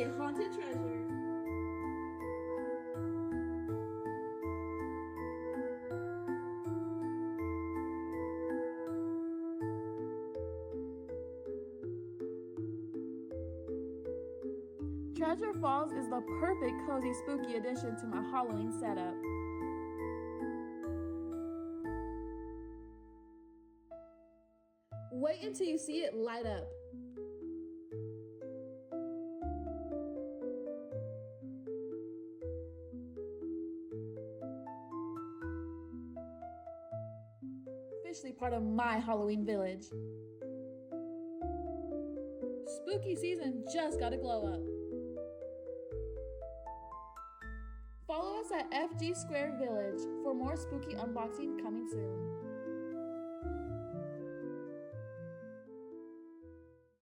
a haunted treasure. Treasure Falls is the perfect cozy spooky addition to my Halloween setup. Wait until you see it light up. Officially part of my Halloween village. Spooky season just got a glow up. Follow us at FG Square Village for more spooky unboxing coming soon.